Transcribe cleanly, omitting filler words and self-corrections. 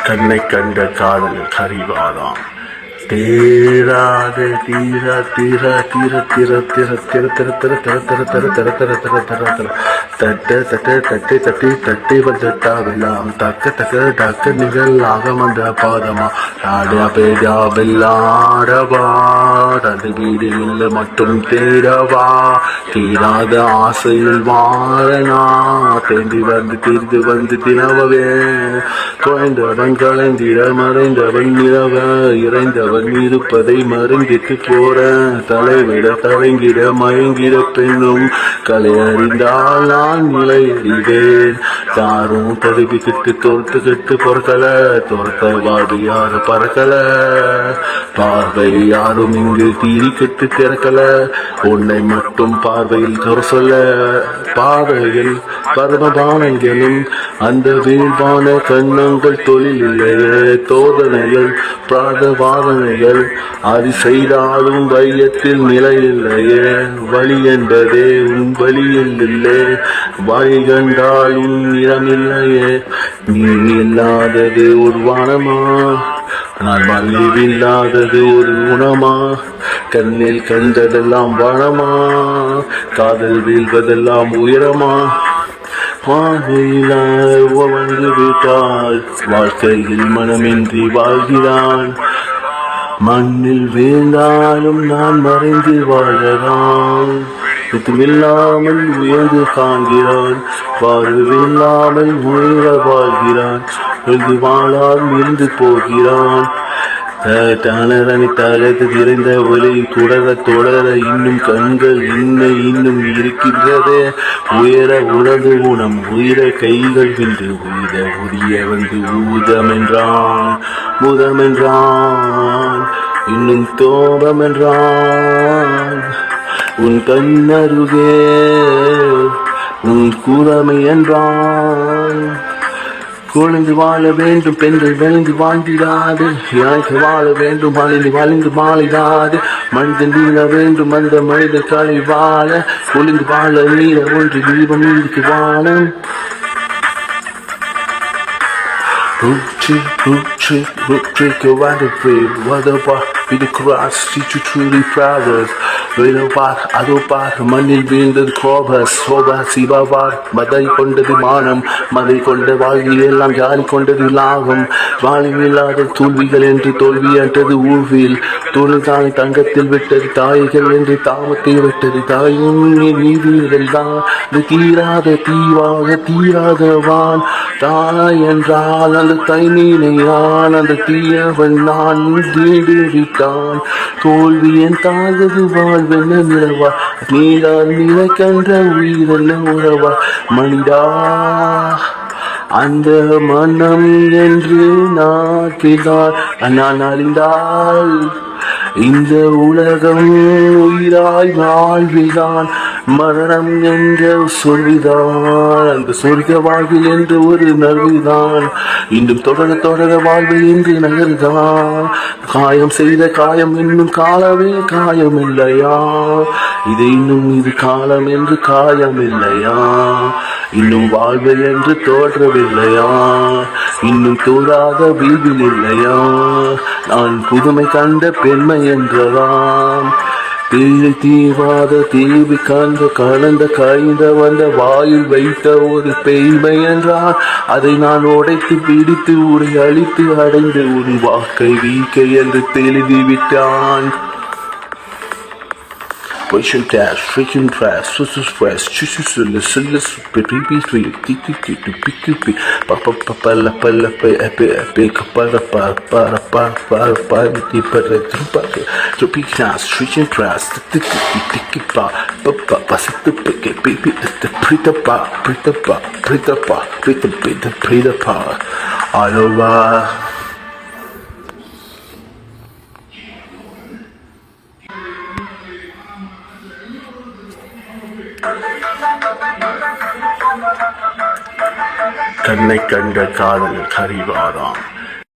கண்ணை கண்ட காதல் கறிவாராம் தேராத தீர தீர தீர தீர தீர திர திர திர திர திர திர திர திர திர திர திர தட்ட தட்ட தட்டி தட்டி தட்டி வந்தாவெல்லாம் தக்க தக்க தக்க நிகழாக வந்த பாதமா ஆடா பேடா வெள்ளாடவா அது வீடு இல்லை மட்டும் தேடவா தீராத ஆசையில் வாழனா தேடி வந்து தீர்ந்து வந்து தினவவே குறைந்தவன் கலைந்திட மறைந்தவன் நிலவ இறைந்தவன் இருப்பதை மருந்திட்டு போற தலைவிட தலைங்கிட மயங்கிட பெண்ணும் கலை அறிந்தால் நான் நிலை அறிவேன் யாரும் தடுப்பிக்கிட்டு தோர்த்துக்கிட்டு பொறுக்கல தோர்த்த வாடி யாரும் பறக்கல பார்வை யாரும் இங்கு தீரிக்கிட்டு திறக்கல உன்னை மட்டும் பார்வையில் குறை சொல்ல பார்வையில் பரமபானங்களும் அந்த வீழ்வான கண்ணங்கள் தொழில் இல்லையே தோதனைகள் பிராதவாதனைகள் அது செய்தாலும் வையத்தில் நிலை இல்லையே வழி என்பதே உன் வழியில் இல்லை வழி கண்டாலும் நிறமில்லையே நீ இல்லாதது ஒரு வானமா நான் மலிவில்லாதது ஒரு குணமா கண்ணில் கண்டதெல்லாம் வானமா காதல் வீழ்வதெல்லாம் உயரமா வாழ்ந்து விட்டால் வாழ்க்கையில் மனமின்றி வாழ்கிறான் மண்ணில் வீழ்ந்தாலும் நான் மறைந்து வாழறான் இல்லாமல் உயர்ந்து காண்கிறான் வாழ்வில்லாமல் உயர வாழ்கிறான் எழுதி வாழால் இருந்து போகிறான் தளர்ந்து திறந்த ஒளி தொடர தொடர இன்னும் கண்கள் இன்னும் இருக்கின்றது உயர உணர்ந்து ஊனம் உயிர கைகள் வென்று உயிர உரிய வந்து முதமென்றான் இன்னும் தோபமென்றான் உன் கண்ணருகே உன் கூறமை என்றான் குழந்தை வாழ வேண்டும் பெண்கள் விளைந்து வாழ்ந்திடாது எனக்கு வாழ வேண்டும் வளைந்து வாழிடாது மனிதன் நீள வேண்டும் அந்த மனிதன் களை வாழ ஒளிந்து வாழ நீர ஒன்று தீபம் இருக்கு வாழம் Go out of free, what about with the cross, teach you truly proud. அதோபார் மண்ணில் வீழ்ந்தது கோபஸ் சோபார் சிவாவார் மதை கொண்டது மானம் மதை கொண்ட வாழ்வில் எல்லாம் ஜாலி கொண்டது லாகம் வாழ்வில்லாத தோல்விகள் என்று தோல்வி என்றது ஊழ்வில் தோல் தாய் தங்கத்தில் விட்டது தாய்கள் என்று தாமத்தை விட்டது தாயும் நீதிகள் தான் தீராத தீவாக தீராதவான் தாய் என்றால் அந்த தைமீனையான் அந்த தீயவன் நான் தீடுவிட்டான் தோல்வி என் தாழ்வது வாழ்வென்ன நிலவா நீதான் நிலை கன்ற உயிரென்ன உறவா மனிதா அந்த மனம் என்று நாட்டினால் நான் அறிந்தால் இந்த உலகம் உயிராய் வாழ்விதான் மரணம் என்ற சொல்விதான் அந்த சொர்க்க வாழ்வில் என்று ஒரு நல்விதான் இன்னும் தொடர வாழ்வு என்று நகர்தான் காயம் செய்த காயம் இன்னும் காலமே காயம் இல்லையா இது இன்னும் இது காலம் என்று காயம் இல்லையா இன்னும் வாழ்வு என்று தோற்றவில்லையா இன்னும் தோறாத வீதில் இல்லையா நான் புதுமை கண்ட பெண்மை என்றதான் தீழி தீவாத தீவி கலந்த கைந்த வந்த வாயில் வைத்த ஒரு பெய்மை என்றால் அதை நான் உடைத்து பிடித்து உரை அழித்து அடைந்து உன் வாக்கை வீக்கை என்று தெளிவிட்டான் Russian dash, freaking trash, susus fresh, susus, pipi, pipi, papa, la, epic, para, freaking trash, pretty, all over. கண்ணை கண்ட காதல் கறிவாராம்